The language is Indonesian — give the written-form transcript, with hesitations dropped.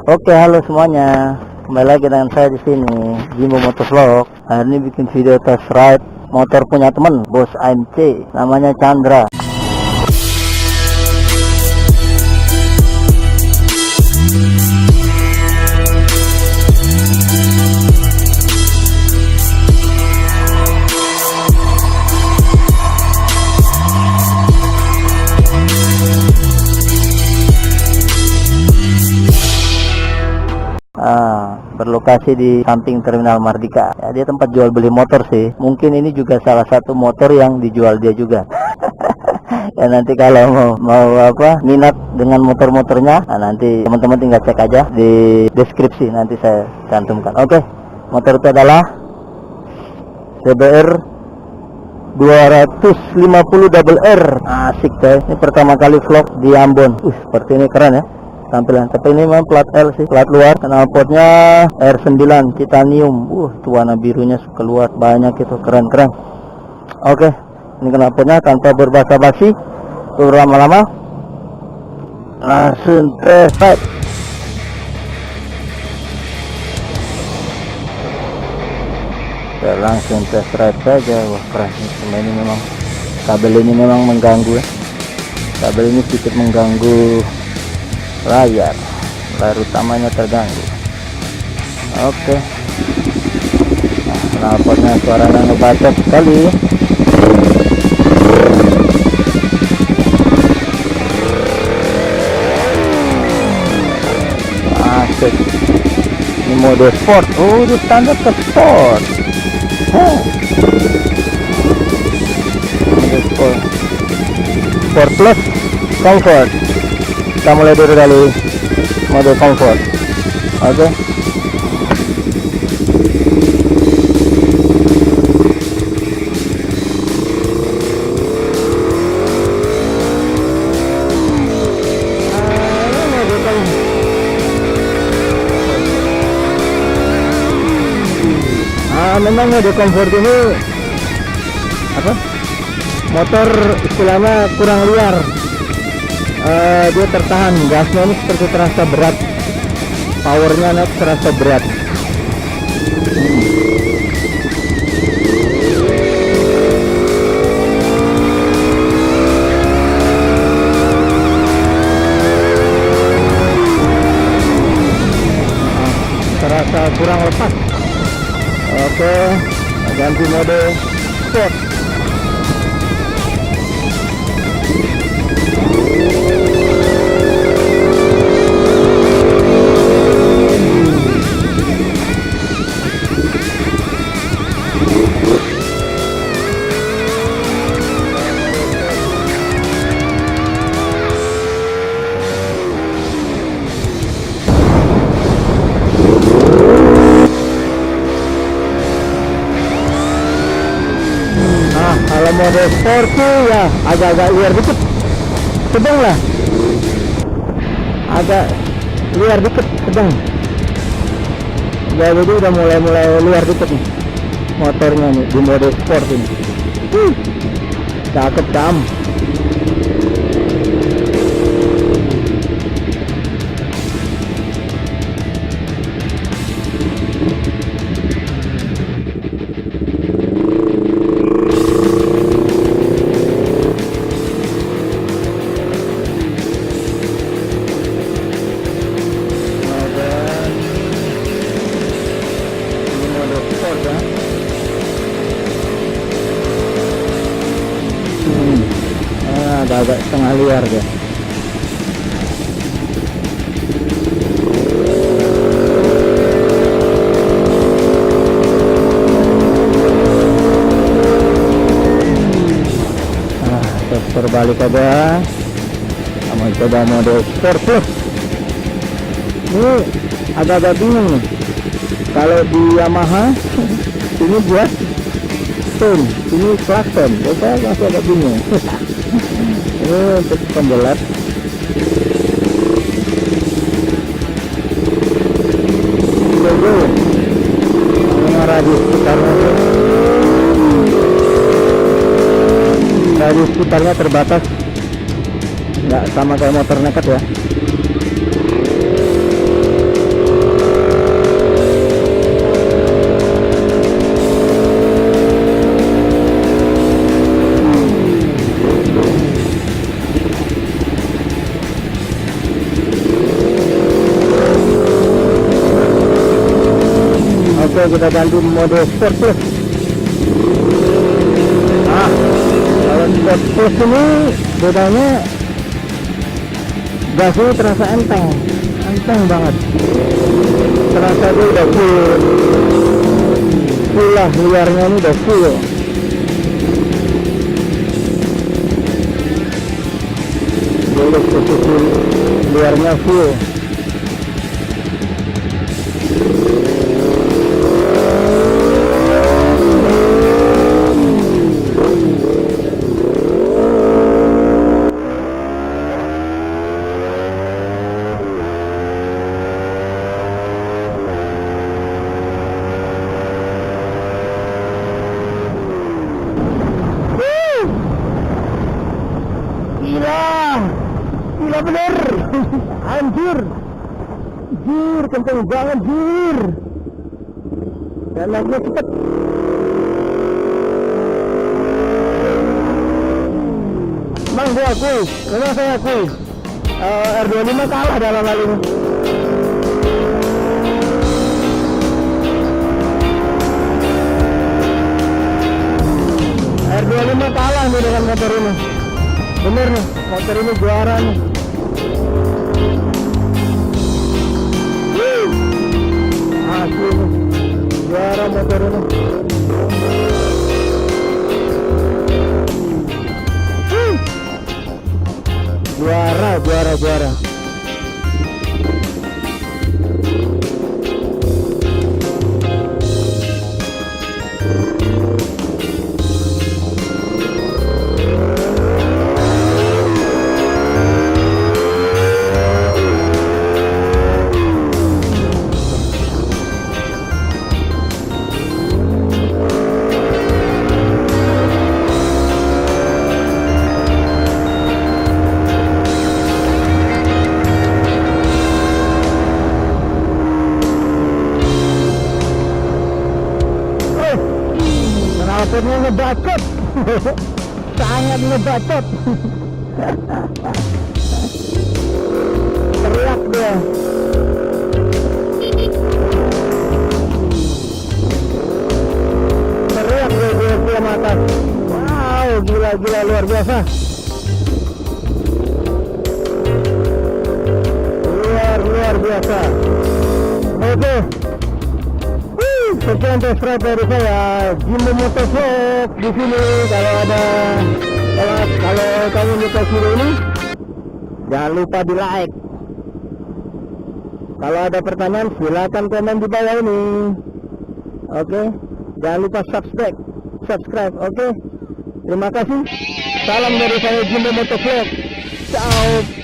Oke, halo semuanya. Kembali lagi dengan saya di sini, Jimbo Motovlog. Hari ini bikin video test ride motor punya temen, Bos AMC, namanya Chandra. Berlokasi di samping Terminal Mardika. Ya, dia tempat jual beli motor sih. Mungkin ini juga salah satu motor yang dijual dia juga. Ya nanti kalau mau minat dengan motor-motornya, nah, nanti teman-teman tinggal cek aja di deskripsi, nanti saya cantumkan. Oke, motor itu adalah CBR 250 double R. Asik guys, ini pertama kali vlog di Ambon. Seperti ini keren ya tampilan, tapi ini memang plat L sih, plat luar. Knalpotnya R9 titanium. Tuh warna birunya keluar banyak, itu keren-keren. Oke, ini knalpotnya. Tanpa berbasa-basi, lama-lama langsung test ride. Langsung test ride saja. Wah keren, ini memang kabel ini memang mengganggu ya. Kabel ini sedikit mengganggu layar utamanya terganggu. Oke, knalpotnya suaranya ngebacot sekali. Asik. Ini mode sport. Di standar ke sport. Mode sport, sport plus comfort. Kita mulai dulu dari mode comfort. Oke. Memang mode comfort ini motor istilahnya kurang liar. Dia tertahan, gasnya ini seperti terasa berat, powernya naik terasa berat. Terasa kurang lepas. Oke, ganti mode sport. Kalau mode sport tuh ya agak-agak liar dikit, sedang lah, agak liar dikit, sedang. Jadi udah mulai liar dikit nih motornya nih di mode sport ini. Cakep cam. Agak setengah liar dia. Terus terbalik aja. Kamu coba mode sport plus. Ini agak-agak bingung nih. Kalau di Yamaha ini buat tone, ini klakson. Saya masih agak bingung. Ini untuk pembelat. Radius putarnya radius putarnya terbatas, nggak sama kayak motor nekat ya. Oke, kita ganti mode Sport Plus. Nah, kalau Sport Plus ini bedanya gasnya terasa enteng banget. Terasa dia udah full lah, luarnya ini udah full. Jadi posisi luarnya full. Gila bener. Anjir, kenceng banget jir, dan naiknya cepet. Memang gue akui, memang saya akui, R25 kalah dalam hal ini. R25 kalah nih dengan motor ini. Bener nih, motor ini juara nih. Asli nih, juara motor ini. Juara. Knalpotnya ngebacot. Sangat ngebacot. Teriak dia. Teriak dia ke atas. Wow, gila luar biasa. Luar biasa. Oke. Sekian test drive dari saya, Jimbo Motovlog di sini. Kalau kamu suka video ini, jangan lupa di like. Kalau ada pertanyaan, silakan komen di bawah ini. Oke, jangan lupa subscribe. Oke, terima kasih. Salam dari saya, Jimbo Motovlog. Ciao.